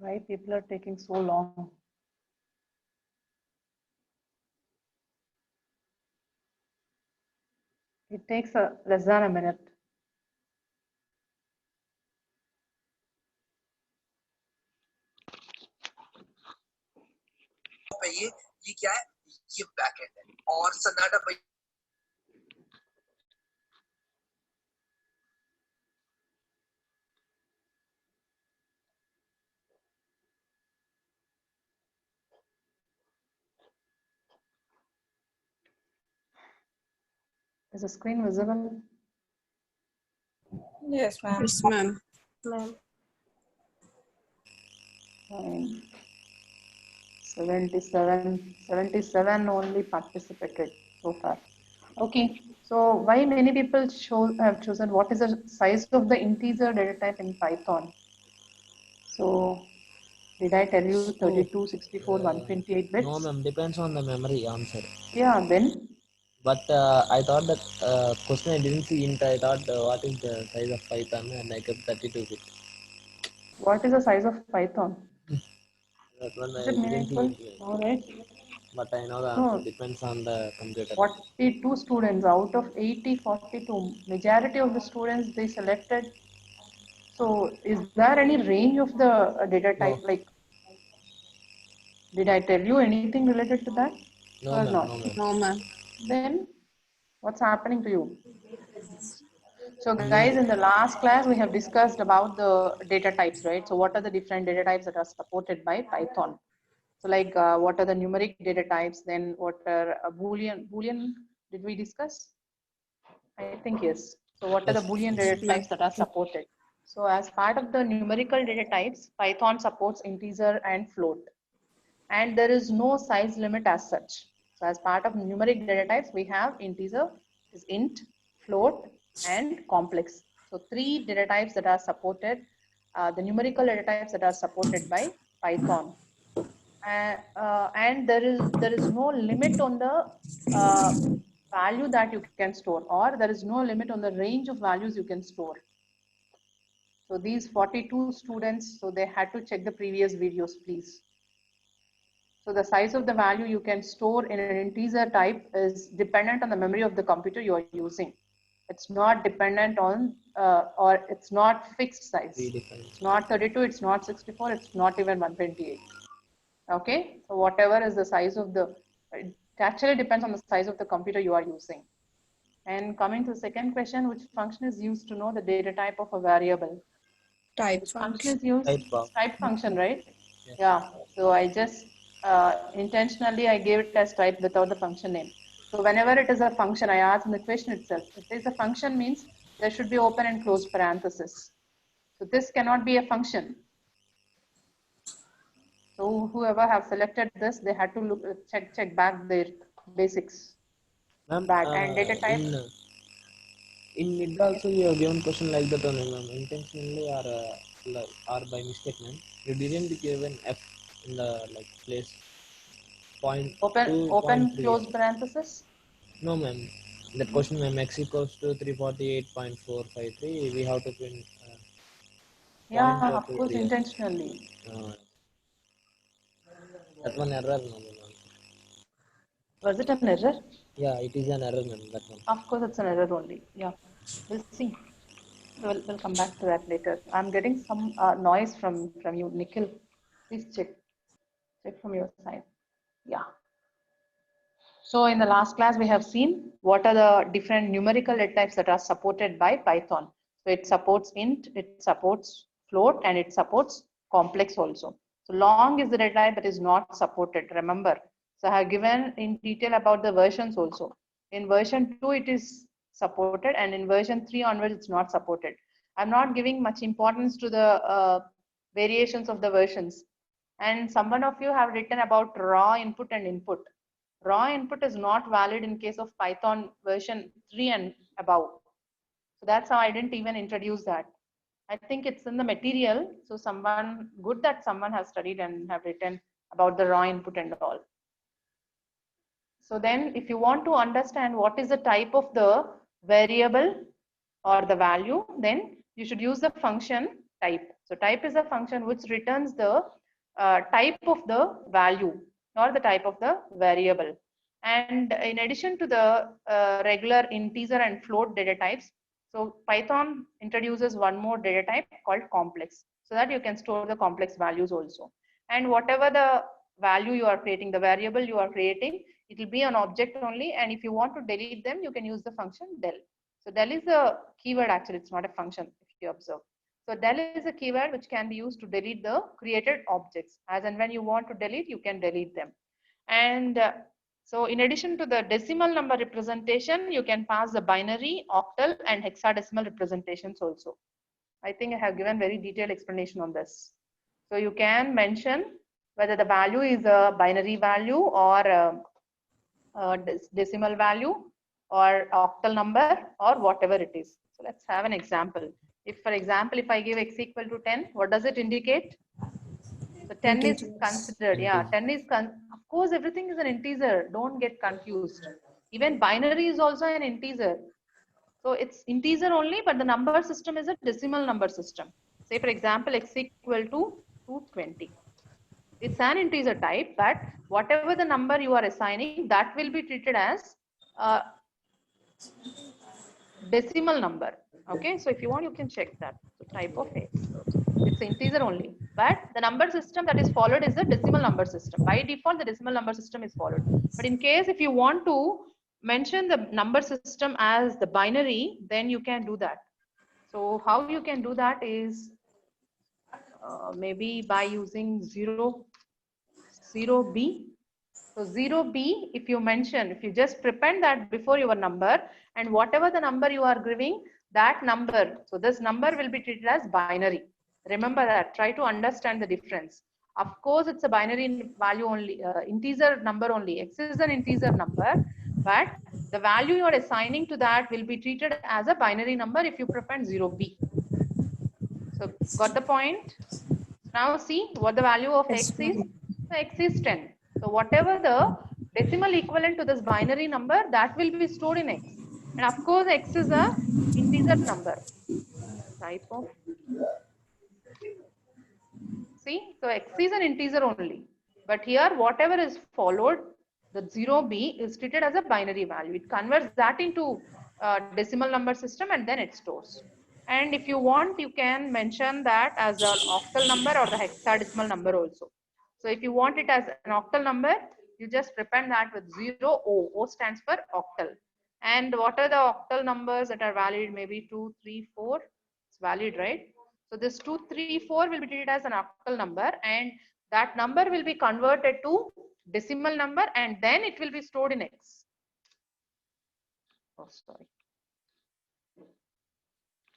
Why people are taking so long? It takes less than a minute. ये क्या है, ये बैकएंड है और सन्नाटा भाई Is the screen visible? Yes, ma'am. Yes, ma'am. Fine. 77 only participated so far. Okay, so why many people have chosen what is the size of the integer data type in Python? So did I tell you 32, 64, 128 bits? No, ma'am. Depends on the memory answer. Yeah, then But I thought that question I didn't see int. I thought what is the size of Python, and I kept 32 bit. what is the size of Python? That one Is I it didn't see meaningful? int. All right. But I know the No. answer depends on the computer. 42 students out of 80, 42. Majority of the students they selected. So is there any range of the data type? No. Like, did I tell you anything related to that? No, Or ma'am. not? No, ma'am. No, ma'am. Then what's happening to you? So guys, in the last class, we have discussed about the data types, right? So what are the different data types that are supported by Python? So like, what are the numeric data types? Then what are Boolean, did we discuss? I think yes. So what are the Yes. Boolean data types that are supported? So as part of the numerical data types, Python supports integer and float. And there is no size limit as such. So as part of numeric data types, we have integer, is int, float, and complex. So 3 data types that are supported, the numerical data types that are supported by Python. And there is no limit on the value that you can store, or there is no limit on the range of values you can store. So these 42 students, so they had to check the previous videos, please. So the size of the value you can store in an integer type is dependent on the memory of the computer you are using. It's not dependent on, or it's not fixed size. It's not 32, it's not 64, it's not even 128. Okay, so whatever is the size of the, it actually depends on the size of the computer you are using. And coming to the second question, which function is used to know the data type of a variable? Type Which function function. is used? Type function, right? Yeah, so I just intentionally I gave it as type without the function name. So whenever it is a function, I ask in the question itself, if it is a function means there should be open and closed parenthesis. So this cannot be a function. So whoever have selected this, they had to look, check back their basics. Back and data type. In mid also you have given question like that only, ma'am. Intentionally or by mistake, ma'am. You didn't give an F in the like place. Point Open close parenthesis. No, ma'am. That question, ma'am, x equals to 348.453. We have to print. Yeah, of course, intentionally. That one error, no, ma'am. Was it an error? Yeah, it is an error, ma'am. That one. Of course, it's an error only. Yeah, we'll see. We'll come back to that later. I'm getting some noise from you, Nikhil. Please check from your side. Yeah. So in the last class, we have seen what are the different numerical data types that are supported by Python. So it supports int, it supports float, and it supports complex also. So long is the data type that is not supported, remember. So I have given in detail about the versions also. In version 2, it is supported, and in version 3 onwards, it's not supported. I'm not giving much importance to the variations of the versions. And someone of you have written about raw input and input. Raw input is not valid in case of Python version 3 and above. So that's how I didn't even introduce that. I think it's in the material. So someone, good that someone has studied and have written about the raw input and all. So then if you want to understand what is the type of the variable or the value, then you should use the function type. So type is a function which returns the type of the value or the type of the variable. And in addition to the regular integer and float data types, so Python introduces one more data type called complex, so that you can store the complex values also. And whatever the value you are creating, the variable you are creating, it will be an object only. And if you want to delete them, you can use the function del. So del is a keyword, actually, it's not a function if you observe. So del is a keyword which can be used to delete the created objects. As and when you want to delete, you can delete them. And so in addition to the decimal number representation, you can pass the binary, octal, and hexadecimal representations also. I think I have given very detailed explanation on this. So you can mention whether the value is a binary value or a decimal value or octal number or whatever it is. So let's have an example. If, for example, if I give x equal to 10, what does it indicate? So 10 is considered, yeah, 10 is, of course, everything is an integer. Don't get confused. Even binary is also an integer. So it's integer only, but the number system is a decimal number system. Say, for example, x equal to 220. It's an integer type, but whatever the number you are assigning, that will be treated as a decimal number. Okay, so if you want, you can check that. So type of x. It's integer only, but the number system that is followed is the decimal number system. By default, the decimal number system is followed. But in case if you want to mention the number system as the binary, then you can do that. So how you can do that is maybe by using 0b. So 0b, if you mention, if you just prepend that before your number, and whatever the number you are giving, that number, so this number will be treated as binary. Remember that, try to understand the difference. Of course, it's a binary value only, integer number only. X is an integer number, but the value you are assigning to that will be treated as a binary number if you prepend 0b. So got the point? Now see what the value of x is. So x is 10. So whatever the decimal equivalent to this binary number, that will be stored in x. And of course, x is a integer number. Type of. See, so x is an integer only. But here, whatever is followed, the 0b is treated as a binary value. It converts that into decimal number system and then it stores. And if you want, you can mention that as an octal number or the hexadecimal number also. So if you want it as an octal number, you just prepend that with 0 O. O stands for octal. And what are the octal numbers that are valid? Maybe 2, 3, 4. It's valid, right? So this 2, 3, 4 will be treated as an octal number, and that number will be converted to decimal number, and then it will be stored in X. Oh, sorry.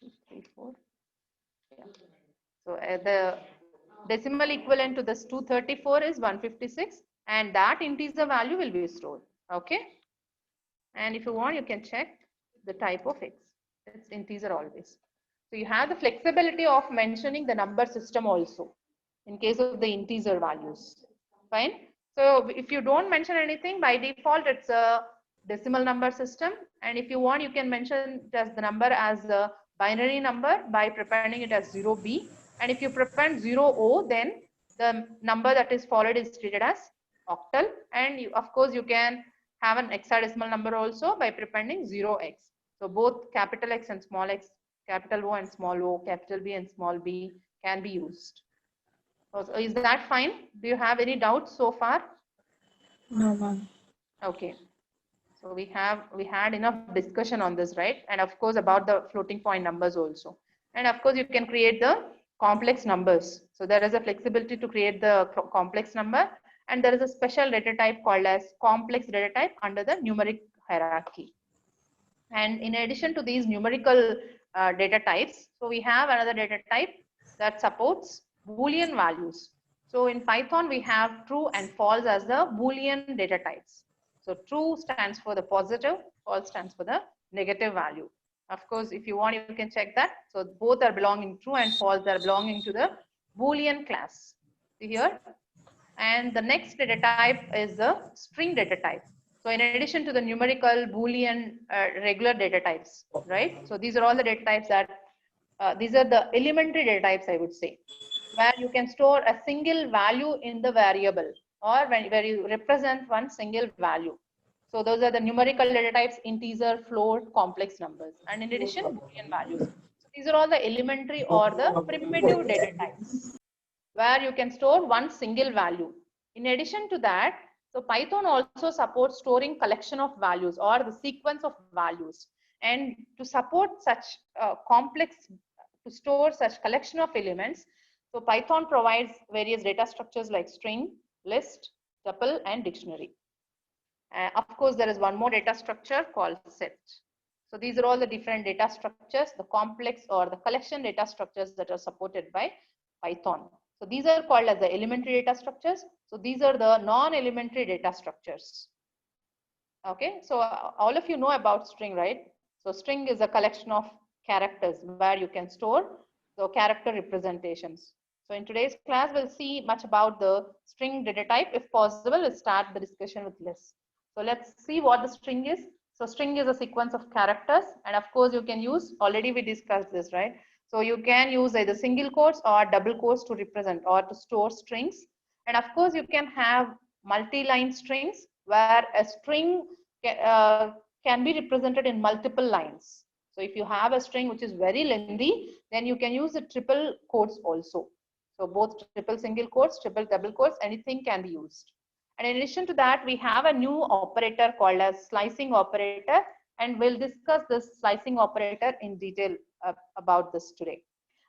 2, 3, 4. Yeah. So the decimal equivalent to this 234 is 156, and that integer value will be stored. Okay. And if you want, you can check the type of X. It's integer always. So you have the flexibility of mentioning the number system also in case of the integer values. Fine. So if you don't mention anything, by default, it's a decimal number system. And if you want, you can mention it as the number as a binary number by prepending it as 0b. And if you prepend 0o, then the number that is followed is treated as octal. And you, of course, you can have an hexadecimal number also by prepending 0x. So both capital X and small x, capital O and small o, capital B and small b can be used. So is that fine? Do you have any doubts so far? No, ma'am. Okay. So we had enough discussion on this, right? And of course about the floating point numbers also. And of course you can create the complex numbers. So there is a flexibility to create the complex number, and there is a special data type called as complex data type under the numeric hierarchy. And in addition to these numerical data types, so we have another data type that supports Boolean values. So in Python, we have true and false as the Boolean data types. So true stands for the positive, false stands for the negative value. Of course, if you want, you can check that. So both are belonging, true and false, they are belonging to the Boolean class. See here. And the next data type is the string data type. So in addition to the numerical, Boolean, regular data types, right? So these are all the data types that, these are the elementary data types, I would say. where you can store a single value in the variable, or where you represent one single value. So those are the numerical data types: integer, float, complex numbers, and in addition, Boolean values. So these are all the elementary or the primitive data types, where you can store one single value. In addition to that, so Python also supports storing collection of values or the sequence of values. And to support such to store such collection of elements, so Python provides various data structures like string, list, tuple, and dictionary. Of course, there is one more data structure called set. So these are all the different data structures, the complex or the collection data structures that are supported by Python. So these are called as the elementary data structures. So these are the non-elementary data structures. Okay, so all of you know about string, right? So string is a collection of characters where you can store the character representations. So in today's class, we'll see much about the string data type. If possible, we'll start the discussion with list. So let's see what the string is. So string is a sequence of characters, and of course you can use, already we discussed this, right? So you can use either single quotes or double quotes to represent or to store strings. And of course you can have multi-line strings where a string can be represented in multiple lines. So if you have a string which is very lengthy, then you can use the triple quotes also. So both triple single quotes, triple double quotes, anything can be used. And in addition to that, we have a new operator called as slicing operator, and we'll discuss this slicing operator in detail about this today.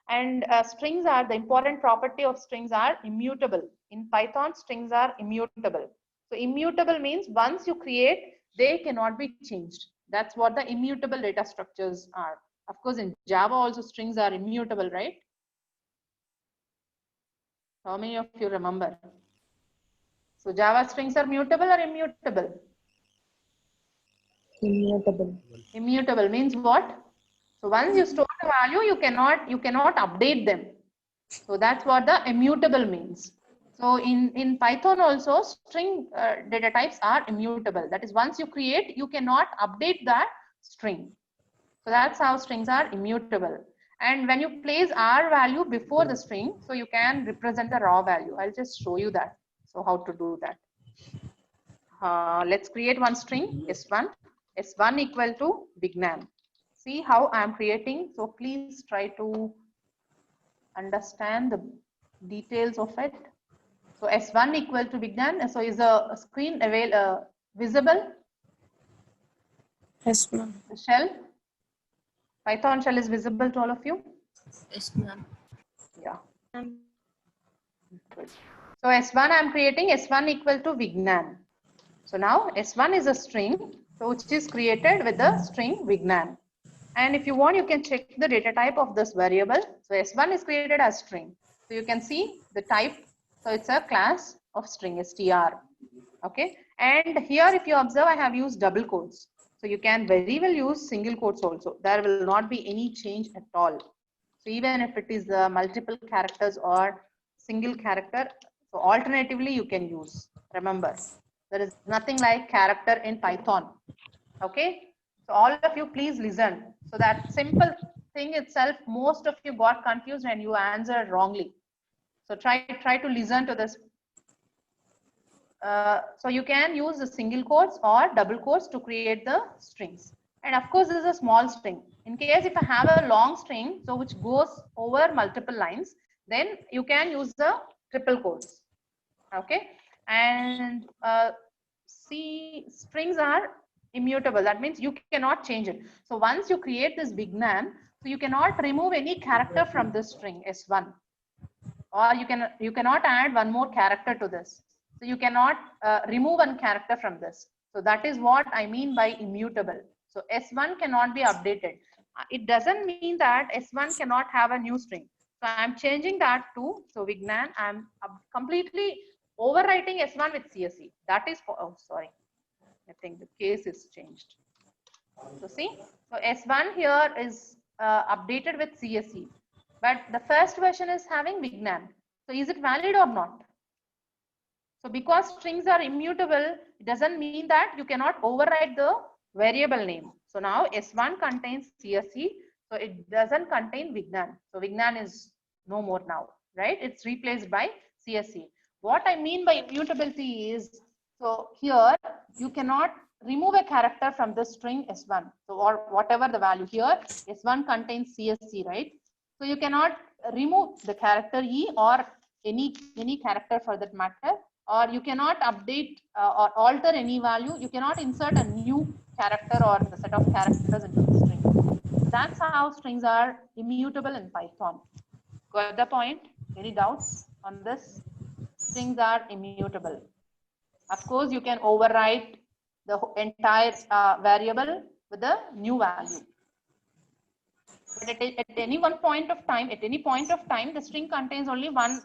And strings are, the important property of strings are immutable. In Python, strings are immutable. So immutable means once you create, they cannot be changed. That's what the immutable data structures are. Of course, in Java also strings are immutable, right? How many of you remember? So Java strings are mutable or immutable? Immutable. Immutable means what? So once you store the value, you cannot update them. So that's what the immutable means. So in Python also, string data types are immutable. That is, once you create, you cannot update that string. So that's how strings are immutable. And when you place R value before the string, so you can represent the raw value. I'll just show you that. So how to do that. Let's create one string, S1. S1 equal to Vignan. See how I'm creating. So please try to understand the details of it. So S1 equal to Vignan. So is a screen visible? Yes, ma'am. The shell? Python shell is visible to all of you? Yes, ma'am. Yeah. Good. So S1 I'm creating S1 equal to Vignan. So now S1 is a string, so which is created with the string Vignan. And if you want, you can check the data type of this variable. So S1 is created as string. So you can see the type. So it's a class of string str. Okay. And here, if you observe, I have used double quotes. So you can very well use single quotes also. There will not be any change at all. So even if it is multiple characters or single character, so alternatively you can use. Remember, there is nothing like character in Python. Okay. So all of you please listen. So that simple thing itself, most of you got confused and you answered wrongly. So try to listen to this. So you can use the single quotes or double quotes to create the strings. And of course, this is a small string. In case if I have a long string, so which goes over multiple lines, then you can use the triple quotes. Okay. And see, strings are immutable. That means you cannot change it. So once you create this Vignan, so you cannot remove any character from this string S1, or you cannot add one more character to this. So you cannot remove one character from this. So that is what I mean by immutable. So S1 cannot be updated. It doesn't mean that S1 cannot have a new string. So I'm changing that to, so Vignan, I'm completely overwriting S1 with CSE. That is for, oh, sorry. I think the case is changed. So see, so S1 here is updated with CSE, but the first version is having Vignan. So is it valid or not? So because strings are immutable, it doesn't mean that you cannot override the variable name. So now S1 contains CSE, so it doesn't contain Vignan. So Vignan is no more now. right? It's replaced by CSC. What I mean by immutability is, so here you cannot remove a character from the string S1. So, or whatever the value here, S1 contains CSC, right? So you cannot remove the character E or any character for that matter, or you cannot update or alter any value. You cannot insert a new character or the set of characters into the string. So that's how strings are immutable in Python. Got the point? Any doubts on this? Strings are immutable. Of course, you can overwrite the entire variable with a new value. But at any one point of time, the string contains only one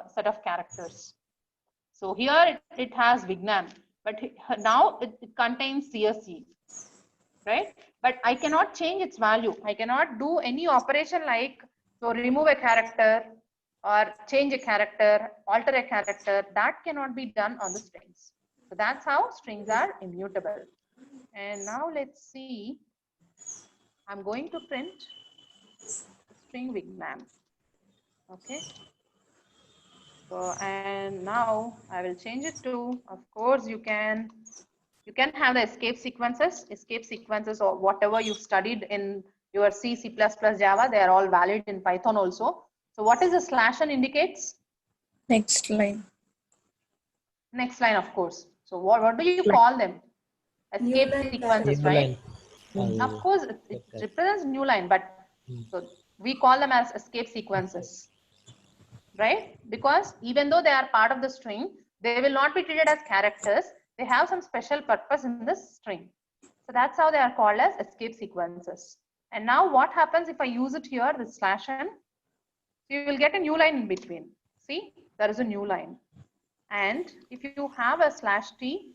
set of characters. So here it has Vignan, but now it contains CSC, right? But I cannot change its value. I cannot do any operation like, so remove a character or change a character, alter a character. That cannot be done on the strings. So that's how strings are immutable. And now let's see. I'm going to print string Vignan. Okay. So, and now I will change it to, of course, you can have the escape sequences or whatever you've studied in your C, C++, Java, they are all valid in Python also. So what is the /n indicates? Next line. Next line, of course. So what do you call them? Escape sequences, New right? line. Of course, it represents new line, but so we call them as escape sequences, right? Because even though they are part of the string, they will not be treated as characters. They have some special purpose in this string. So that's how they are called as escape sequences. And now what happens if I use it here, this /n? You will get a new line in between. See, there is a new line. And if you have a /t,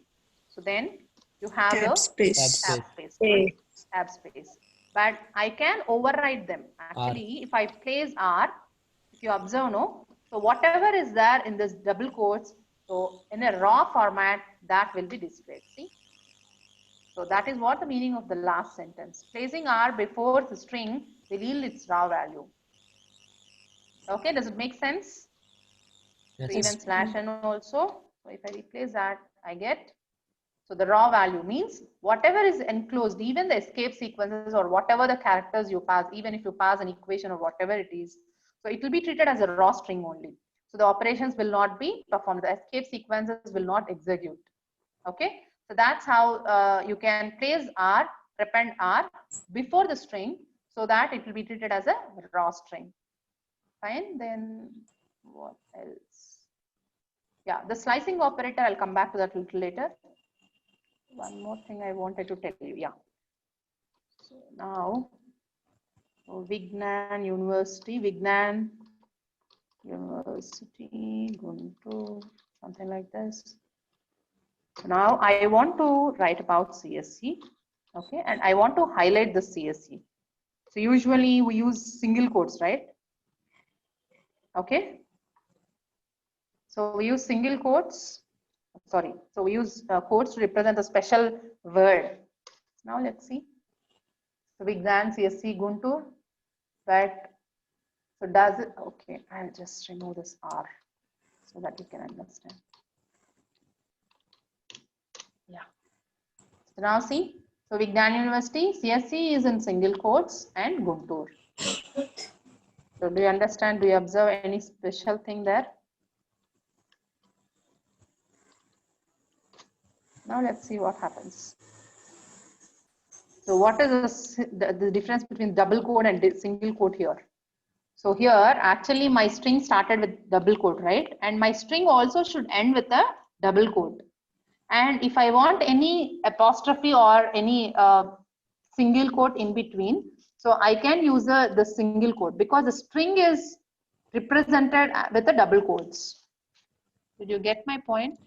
so then you have Tab the space. tab space, right? Tab space. But I can override them. Actually, if I place R, if you observe, no, so whatever is there in this double quotes, so in a raw format, that will be displayed. See? So that is what the meaning of the last sentence. Placing R before the string will yield its raw value. Okay, does it make sense? Yes. So even /n also. So if I replace that, I get. So the raw value means whatever is enclosed, even the escape sequences or whatever the characters you pass, even if you pass an equation or whatever it is, so it will be treated as a raw string only. So the operations will not be performed. The escape sequences will not execute. Okay. So that's how you can place R, prepend R before the string so that it will be treated as a raw string. Fine. Then what else? Yeah, the slicing operator, I'll come back to that a little later. One more thing I wanted to tell you. Yeah. So now, Vignan University, Guntur, something like this. Now I want to write about CSC, okay, and I want to highlight the CSC. So usually we use single quotes, right? Okay. So we use single quotes. Sorry. So we use quotes to represent a special word. Now let's see. So Vignan, CSC, Guntur, but so does it? Okay, I'll just remove this R so that you can understand. Yeah. So now see, so Vignan University, CSC is in single quotes and Guntur. So do you understand? Do you observe any special thing there? Now let's see what happens. So what is the difference between double quote and single quote here? So here actually my string started with double quote, right? And my string also should end with a double quote. And if I want any apostrophe or any single quote in between, so I can use the single quote because the string is represented with the double quotes. Did you get my point?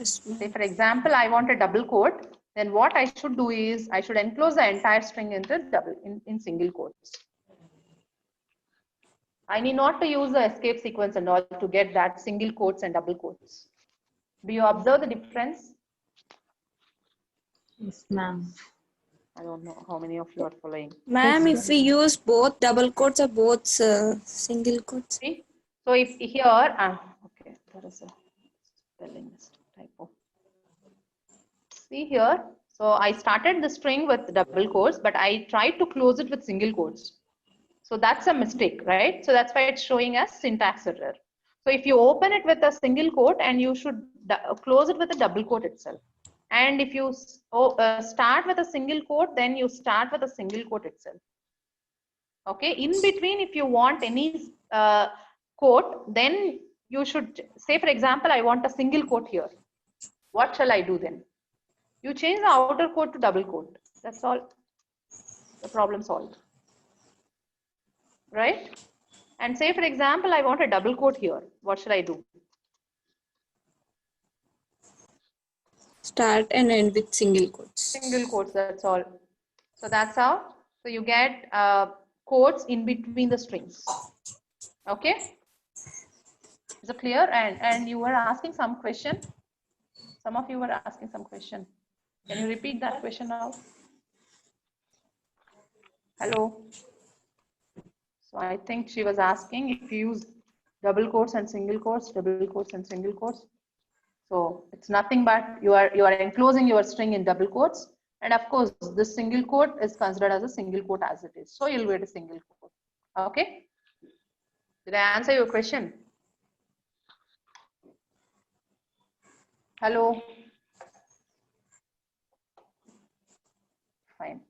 Say for example, I want a double quote, then what I should do is I should enclose the entire string into in single quotes. I need not to use the escape sequence and all to get that single quotes and double quotes. Do you observe the difference? Yes, ma'am. I don't know how many of you are following. Ma'am, if we use both double quotes or both single quotes. See? So if here, okay, there is a spelling typo. See here, so I started the string with double quotes, but I tried to close it with single quotes. So that's a mistake, right? So that's why it's showing us syntax error. So if you open it with a single quote, and you should close it with a double quote itself. And if you start with a single quote, then you start with a single quote itself. Okay, in between, if you want any quote, then you should say, for example, I want a single quote here. What shall I do then? You change the outer quote to double quote. That's all. The problem solved. Right? And say, for example, I want a double quote here. What should I do? Start and end with single quotes. Single quotes, that's all. So that's how. So you get quotes in between the strings. Okay? Is it clear? And you were asking some question. Some of you were asking some question. Can you repeat that question now? Hello? So I think she was asking if you use double quotes and single quotes, double quotes and single quotes. So it's nothing but you are enclosing your string in double quotes. And of course, this single quote is considered as a single quote as it is. So you'll get a single quote. Okay? Did I answer your question? Hello? Fine.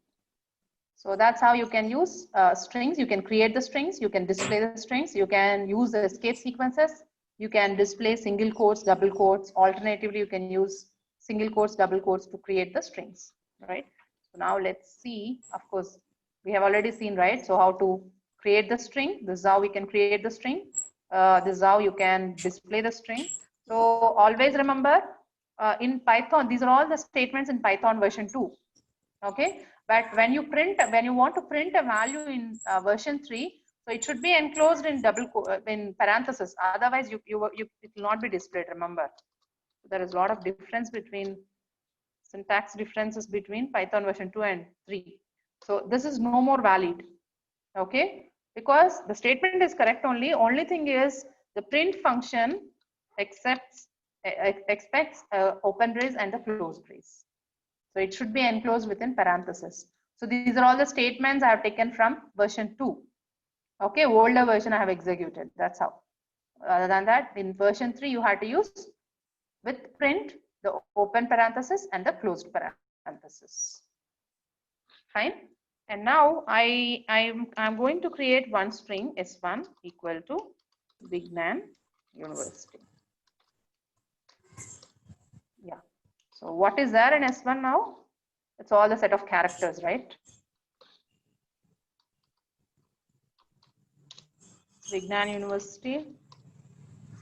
So that's how you can use strings. You can create the strings. You can display the strings. You can use the escape sequences. You can display single quotes, double quotes. Alternatively, you can use single quotes, double quotes to create the strings, right? So now let's see. Of course, we have already seen, right? So how to create the string. This is how we can create the string. This is how you can display the string. So always remember, in Python, these are all the statements in Python version 2. Okay, but when you want to print a value in version 3, so it should be enclosed in in parentheses. Otherwise, it will not be displayed. Remember, there is a lot of difference between syntax differences between Python version 2 and 3. So this is no more valid. Okay, because the statement is correct only. Only thing is the print function expects open brace and the close brace. So it should be enclosed within parentheses. So these are all the statements I have taken from version 2. Okay, older version I have executed. That's how. Other than that, in version 3, you have to use with print the open parenthesis and the closed parenthesis. Fine. And now I'm going to create one string S1 equal to Vignan University. Yeah. So what is there in S1 now? It's all the set of characters, right? Vignan University.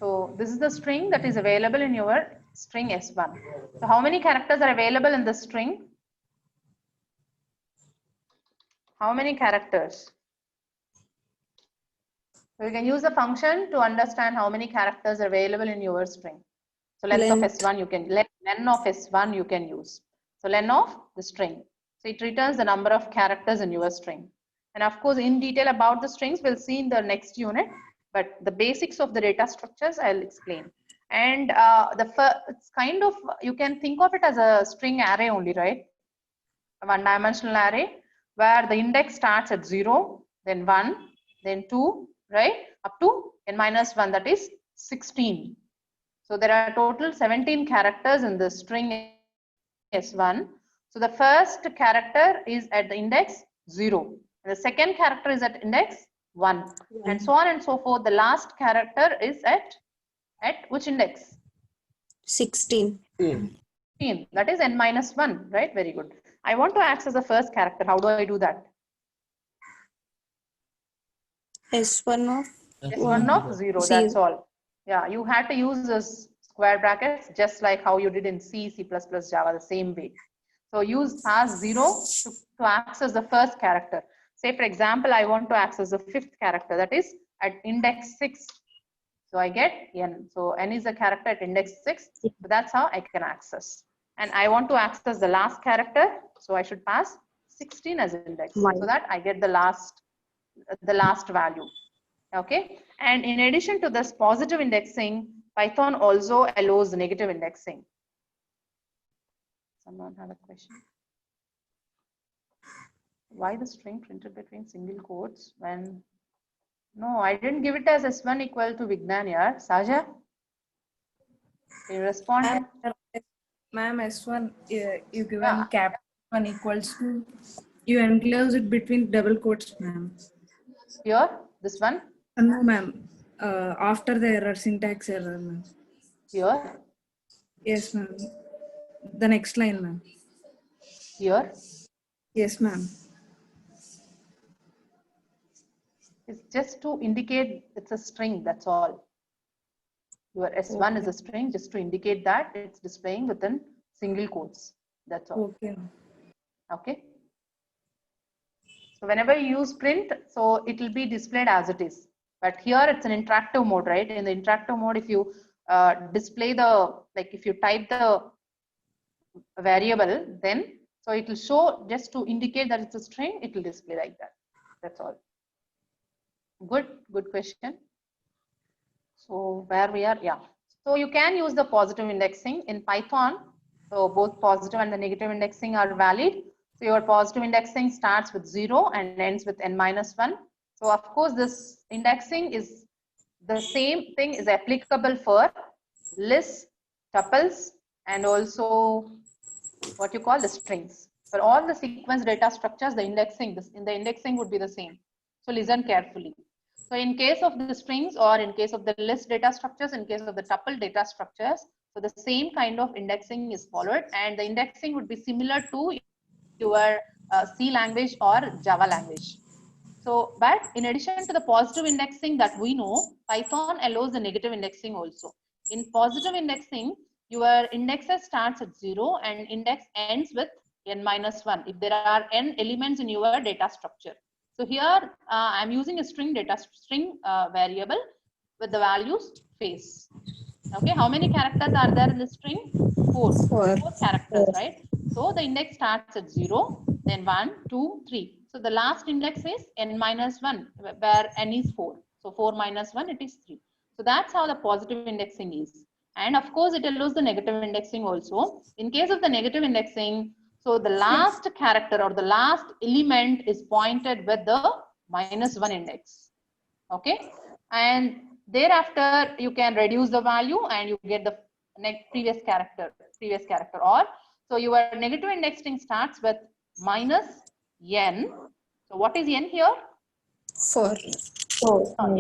So this is the string that is available in your string S1. So how many characters are available in the string? How many characters? So you can use the function to understand how many characters are available in your string. So length of S1 you can, len of S1 you can use. So len of the string. So it returns the number of characters in your string. And of course, in detail about the strings, we'll see in the next unit. But the basics of the data structures, I'll explain. And it's kind of, you can think of it as a string array only, right? A one-dimensional array where the index starts at 0, then 1, then 2, right? Up to n-1, that is 16. So there are total 17 characters in the string S1. So the first character is at the index 0. And the second character is at index 1. And so on and so forth. The last character is at which index? 16. 16. That is n-1, right? Very good. I want to access the first character. How do I do that? S1 of S1 of 0. That's all. Yeah, you had to use this square brackets just like how you did in C, C++, Java, the same way. So use *0 to access the first character. Say, for example, I want to access the fifth character, that is at index 6. So I get n. So n is the character at index 6. So that's how I can access. And I want to access the last character. So I should pass 16 as index, Why? so that I get the last value. Okay, and in addition to this positive indexing, Python also allows negative indexing. Someone have a question? Why the string printed between single quotes when? No, I didn't give it as S1 equal to Vignan here. Saja, can you respond? Ma'am, S1, you given Yeah. cap 1 equals to, you enclose it between double quotes, ma'am. Here, this one, No, ma'am. After the error, syntax error, ma'am. here, Yes, ma'am. The next line, ma'am. here. Yes, ma'am. It's just to indicate it's a string, that's all. Your S1 is a string just to indicate that it's displaying within single quotes. That's all. Okay, ma'am. Okay. So whenever you use print, so it will be displayed as it is. But here it's an interactive mode, right? In the interactive mode, if you display the, like if you type the variable, then so it will show just to indicate that it's a string, it will display like that. That's all. Good question. So where we are, yeah. So you can use the positive indexing in Python. So both positive and the negative indexing are valid. So your positive indexing starts with 0 and ends with n-1. So of course this indexing is the same thing is applicable for lists, tuples, and also what you call the strings. For all the sequence data structures, the indexing would be the same. So listen carefully. So in case of the strings or in case of the list data structures, in case of the tuple data structures, so the same kind of indexing is followed, and the indexing would be similar to your C language or Java language. So, but in addition to the positive indexing that we know, Python allows the negative indexing also. In positive indexing, your indexes starts at 0 and index ends with n-1 if there are n elements in your data structure. So here I'm using a string variable with the values face. Okay, how many characters are there in the string? Four characters, right? So the index starts at 0, then 1, 2, 3. So the last index is n-1 where n is 4. So 4 minus 1, it is 3. So that's how the positive indexing is. And of course, it allows the negative indexing also. In case of the negative indexing, so the last character or the last element is pointed with the -1 index. Okay. And thereafter, you can reduce the value and you get the previous character. Or so your negative indexing starts with -n. So what is n here? 4.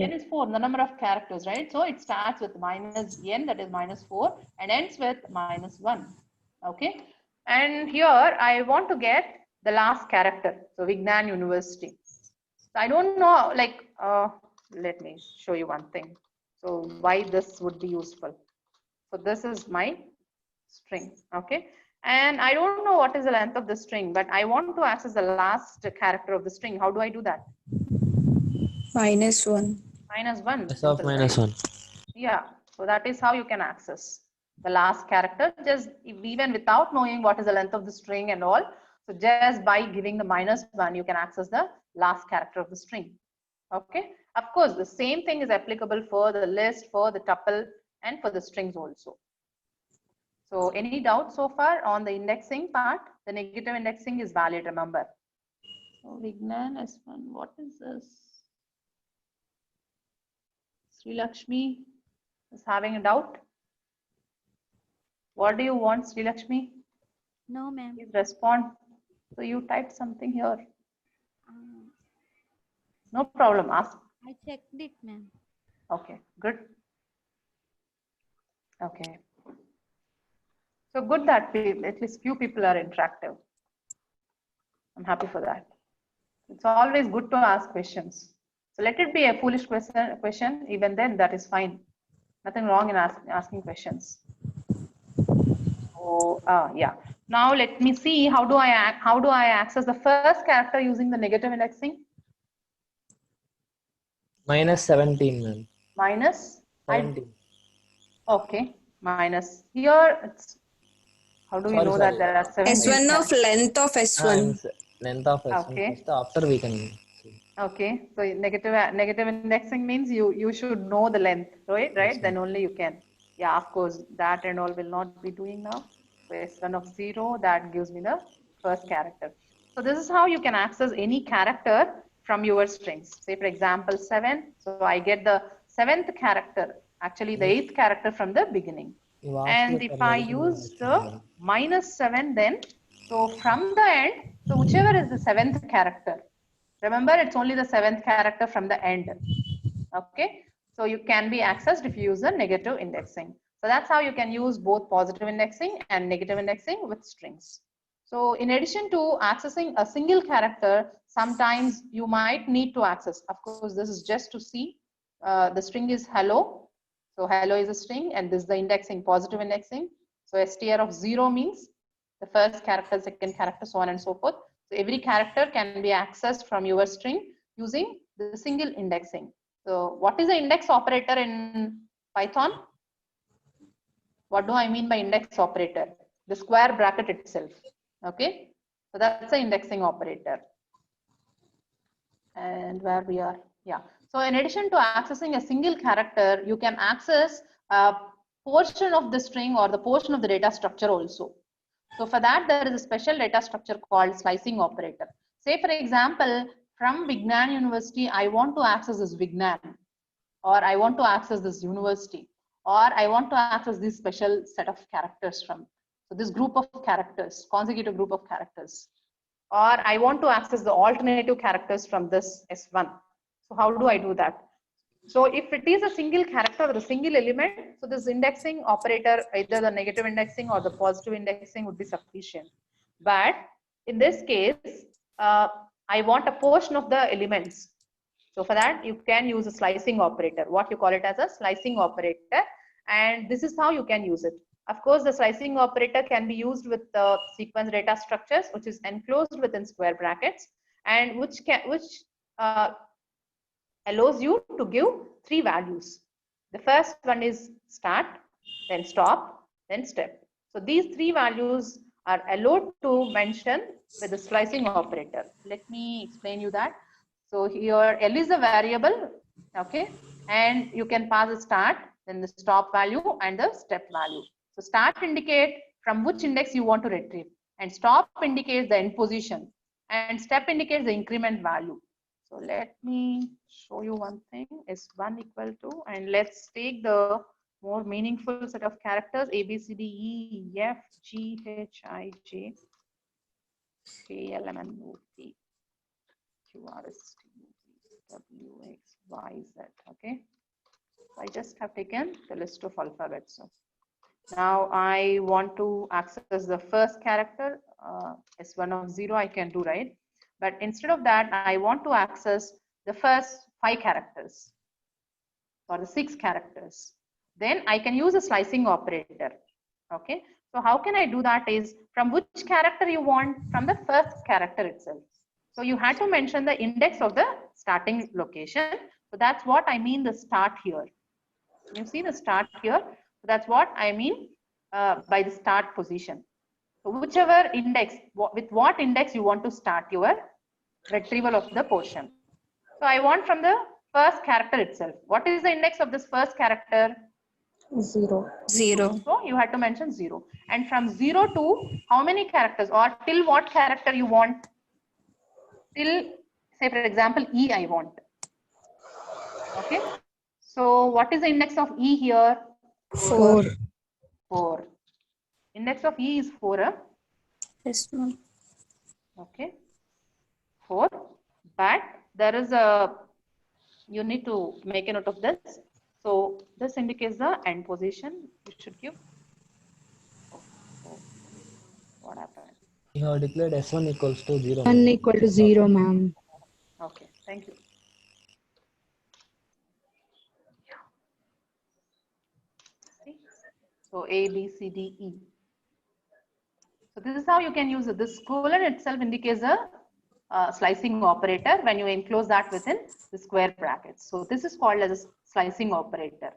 N is 4, the number of characters, right? So it starts with -n, that is -4, and ends with -1. Okay. And here I want to get the last character. So Vignan University. So I don't know, like, let me show you one thing. So why this would be useful. So this is my string. Okay. And I don't know what is the length of the string, but I want to access the last character of the string. How do I do that? -1. -1. S of simple, -1. right? Yeah. So that is how you can access the last character, just even without knowing what is the length of the string and all. So just by giving the -1, you can access the last character of the string. Okay. Of course, the same thing is applicable for the list, for the tuple, and for the strings also. So any doubt so far on the indexing part? The negative indexing is valid, remember. So Vignan S1, what is this? Sri Lakshmi is having a doubt. What do you want, Sri Lakshmi? No, ma'am. Please respond. So you typed something here. No problem. Ask. I checked it, ma'am. Okay, good. Okay. So good that at least few people are interactive. I'm happy for that. It's always good to ask questions. So let it be a foolish question. Even then, that is fine. Nothing wrong in asking questions. So yeah. Now let me see how do I access the first character using the negative indexing? -17, ma'am. Minus 17. Okay, minus here it's how do we know that Sorry. there are 17 S1 of characters? length of S1. length of S1 Okay. first, after we can see. Okay, so negative indexing means you should know the length, right? Right? Yes, Then only you can. Yeah, of course, that and all will not be doing now. So S1 of 0, that gives me the first character. So this is how you can access any character from your strings. Say for example 7. So I get the 7th character, actually the 8th character from the beginning. You asked And for if I negative use indexing, the -7, then so from the end, so whichever is the 7th character. Remember, it's only the 7th character from the end. Okay, so you can be accessed if you use the negative indexing. So that's how you can use both positive indexing and negative indexing with strings. So in addition to accessing a single character, sometimes you might need to access. Of course, this is just to see. The string is hello. So hello is a string, and this is the indexing, positive indexing. So str of 0 means the first character, second character, so on and so forth. So every character can be accessed from your string using the single indexing. So what is the index operator in Python? What do I mean by index operator? The square bracket itself. Okay, so that's the indexing operator. And where we are, yeah. So in addition to accessing a single character, you can access a portion of the string or the portion of the data structure also. So for that, there is a special data structure called slicing operator. Say for example, from Vignan University, I want to access this Vignan, or I want to access this university, or I want to access this special set of characters from. So this group of characters, consecutive group of characters, or I want to access the alternative characters from this S1. So how do I do that? So if it is a single character or a single element, so this indexing operator, either the negative indexing or the positive indexing would be sufficient. But in this case, I want a portion of the elements. So for that, you can use a slicing operator, what you call it as a slicing operator. And this is how you can use it. Of course, the slicing operator can be used with the sequence data structures, which is enclosed within square brackets, and which allows you to give 3 values. The first one is start, then stop, then step. So these 3 values are allowed to mention with the slicing operator. Let me explain you that. So here L is a variable, okay, and you can pass the start, then the stop value and the step value. So start indicate from which index you want to retrieve, and stop indicates the end position, and step indicates the increment value. So let me show you one thing, S1 equal to, and let's take the more meaningful set of characters, A, B, C, D, E, F, G, H, I, J, K, L, M, N, O, P, Q, R, S, T, U, W, X, Y, Z, okay. So I just have taken the list of alphabets. So now I want to access the first character, S1 of 0, I can do, right? But instead of that, I want to access the first 5 characters or the 6 characters. Then I can use a slicing operator. Okay. So how can I do that is from which character you want, from the first character itself. So you had to mention the index of the starting location. So that's what I mean the start here. You see the start here. So that's what I mean by the start position. So whichever index, with what index you want to start your retrieval of the portion. So I want from the first character itself. What is the index of this first character? 0. So you had to mention 0. And from 0 to how many characters, or till what character you want? Till, say for example, E I want. Okay. So what is the index of E here? 4. 4. Index of E is 4. Yes, ma'am. Okay. 4. But there is a, you need to make a note of this. So this indicates the end position. You should give. What happened? You have declared S1 equals to 0. 1 equal to 0, ma'am. Okay, thank you. See? So A, B, C, D, E. So this is how you can use it. This colon itself indicates a slicing operator when you enclose that within the square brackets. So this is called as a slicing operator.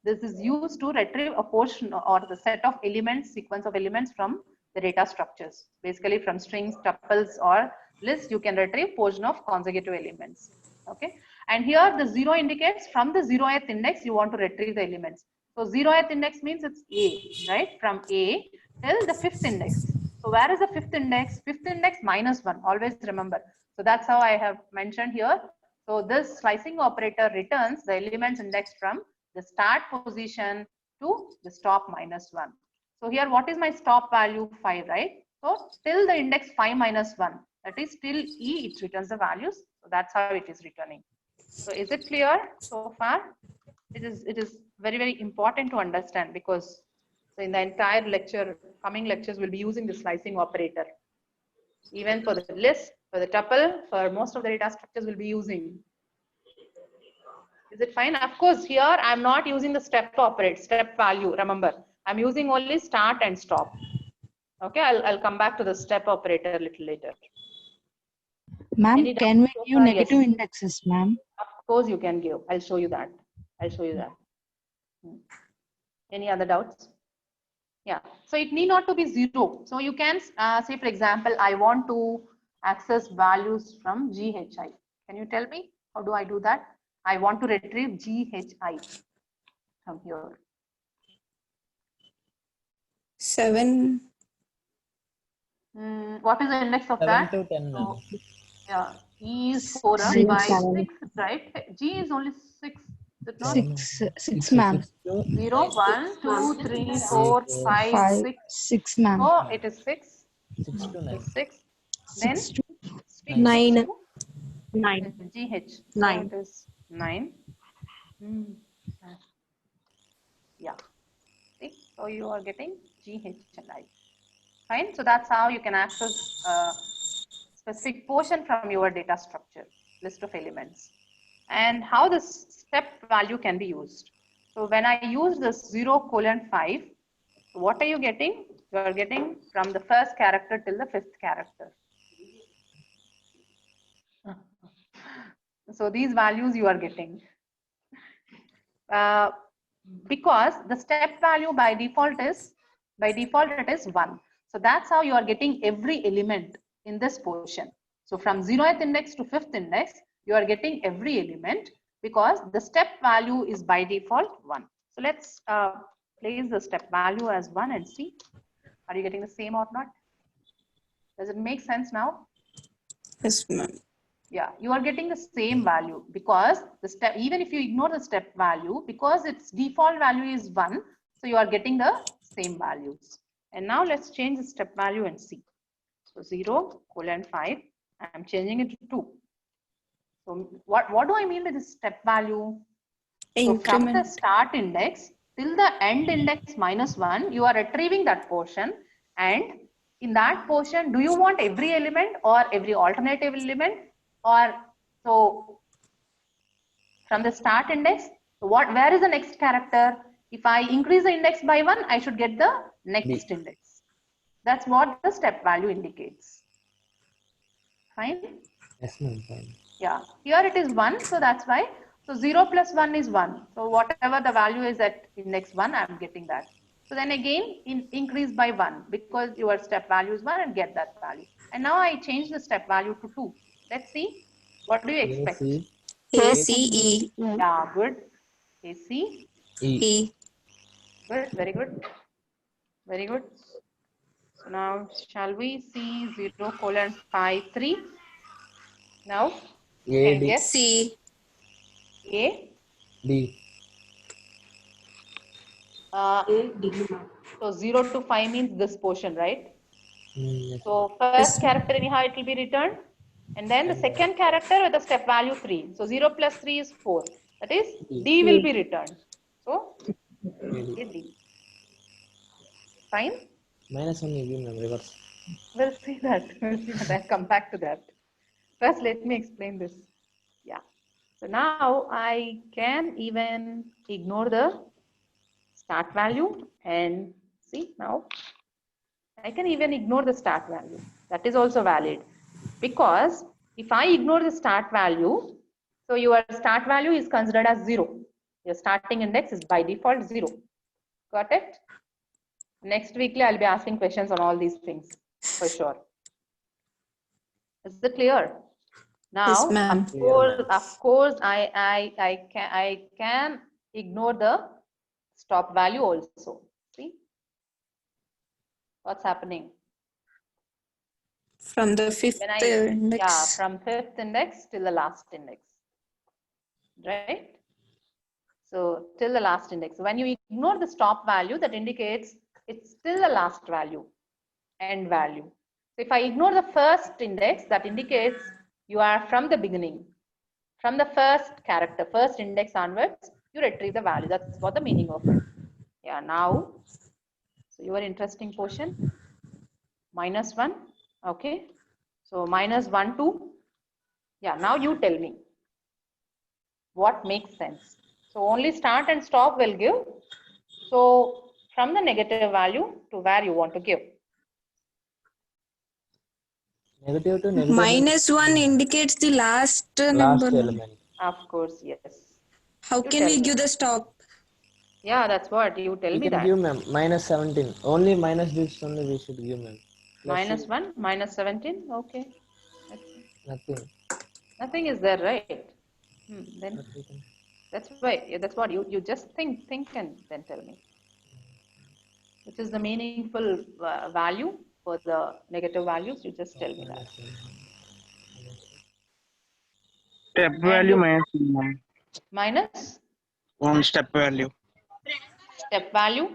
This is used to retrieve a portion or the set of elements, sequence of elements from the data structures, basically from strings, tuples, or list, you can retrieve portion of consecutive elements. Okay. And here the 0 indicates from the 0th index, you want to retrieve the elements. So 0th index means it's A, right? From A till the 5th index. So where is the 5th index? 5th index -1, always remember. So that's how I have mentioned here. So this slicing operator returns the elements indexed from the start position to the stop -1. So here, what is my stop value? 5, right? So till the index 5 - 1, that is till E, it returns the values. So that's how it is returning. So is it clear so far? It is very, very important to understand, because in the entire lecture, coming lectures will be using the slicing operator. Even for the list, for the tuple, for most of the data structures will be using. Is it fine? Of course, here I'm not using the step value. Remember, I'm using only start and stop. Okay, I'll come back to the step operator a little later. Ma'am, Any can we doubts so give far? negative Yes. indexes, ma'am? Of course you can give. I'll show you that. I'll show you that. Any other doubts? Yeah. So it need not to be 0. So you can say, for example, I want to access values from GHI. Can you tell me how do I do that? I want to retrieve GHI from here. 7. What is the index of 7 that? to 10, ma'am. So, yeah, E is 4 Six. by 6, right? G is only 6. Is it not? 6, ma'am. 0, 1, 2, 3, 4, 5, 5, 6. 6, ma'am. Oh, it is 6. 6 to 9. 6. Then 6 to 9. 9. GH. 9. So it is 9. Yeah. See, so you are getting GH and I. Fine. So that's how you can access specific portion from your data structure, list of elements, and how this step value can be used. So when I use this 0:5, what are you getting? You are getting from the first character till the 5th character. So these values you are getting. Because the step value by default it is 1. So that's how you are getting every element in this portion. So from 0th index to 5th index, you are getting every element because the step value is by default 1. So let's place the step value as 1 and see. Are you getting the same or not? Does it make sense now? Yes, ma'am. Yeah, you are getting the same value because the step, even if you ignore the step value, because its default value is 1, so you are getting the same values. And now let's change the step value and see. So 0:5, I'm changing it to 2. So what do I mean by this step value? So from the Increment. start index till the end index -1, you are retrieving that portion, and in that portion, do you want every element or every alternative element? Or so from the start index, where is the next character? If I increase the index by 1, I should get the next index. That's what the step value indicates. Fine? Yes, ma'am. Fine. Yeah, here it is 1, so that's why. So 0 plus 1 is 1. So whatever the value is at index 1, I'm getting that. So then again, increase by 1 because your step value is 1 and get that value. And now I change the step value to 2. Let's see. What do you expect? ACE. Yeah, good. AC. E. Good, very good. Very good. So now shall we see 0:5, 3? Now, A, can you D, guess? C. A. D. So 0 to 5 means this portion, right? Yes. So first character anyhow it will be returned, and then the second character with the step value 3. So 0 plus 3 is 4. That is D will be returned. So D. Fine. -1 again, ma'am. Reverse. We'll see that. We'll see that. I'll come back to that. First, let me explain this. Yeah. So now I can even ignore the start value and see now. I can even ignore the start value. That is also valid because if I ignore the start value, so your start value is considered as 0. Your starting index is by default 0. Got it? Next weekly, I'll be asking questions on all these things for sure. Is it clear? Now, ma'am. of course, I can ignore the stop value also. See what's happening From the fifth when yeah, index. from fifth index till the last index, right? So till the last index. When you ignore the stop value, that indicates it's still the last value, end value. So if I ignore the first index, that indicates you are from the beginning. From the first character, first index onwards, you retrieve the value. That's what the meaning of it. Yeah, now, so your interesting portion, -1, okay. So -1, 2. Yeah, now you tell me what makes sense. So only start and stop will give. So from the negative value to where you want to give. Negative to negative means -1 indicates the last last number. element. Of course, yes. How You can tell we me. give the stop? Yeah, that's what you tell We me can that. give ma'am -17. Only minus this only we should give ma'am. -1, -17. Okay. Nothing. Nothing is there, right? Then Nothing. that's why. That's what you just think and then tell me. Which is the meaningful value for the negative values? You just tell me that. Step And value you- minus minus step value step value.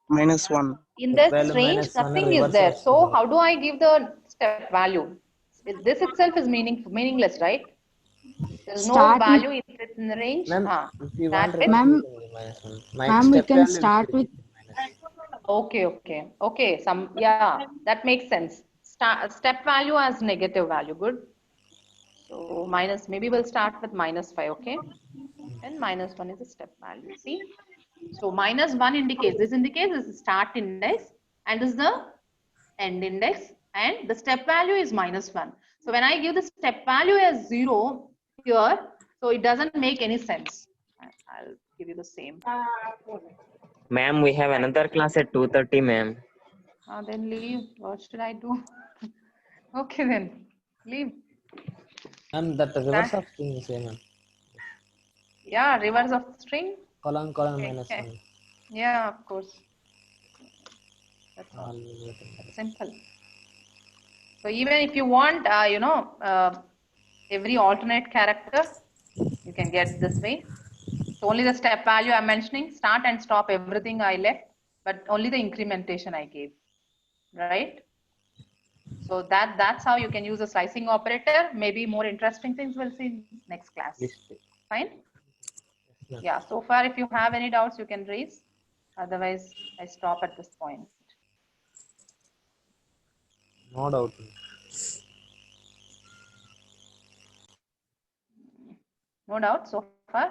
-1. In this Value range, -1 nothing is reverse there. So వస్తుంది. how do I give the step value? This itself is meaningless, right? There's no Start with- value in the range. Ma'am, if you want Start with. Ma'am, -1. My ma'am, we step can value start will with Okay. Yeah, that makes sense. Step value as negative value. Good. So minus, maybe we'll start with -5. Okay. And -1 is the step value. See. So -1 indicates, this is the start index and this is the end index, and the step value is -1. So when I give the step value as 0 here, so it doesn't make any sense. I'll give you the same. Ma'am, we have another class at 2:30, ma'am. Then leave. What should I do? Okay, then leave. Ma'am, that reverse of string is same ma'am. Yeah, reverse of string. Colon Okay. -1. Yeah, of course. That's all. All Simple. So even if you want, every alternate character, you can get this way. So only the step value I'm mentioning, start and stop, everything I left, but only the incrementation I gave, right? So that's how you can use a slicing operator. Maybe more interesting things we'll see in next class. Fine? ma'am. Yeah, so far if you have any doubts, you can raise. Otherwise, I stop at this point. No doubt. No doubt so far?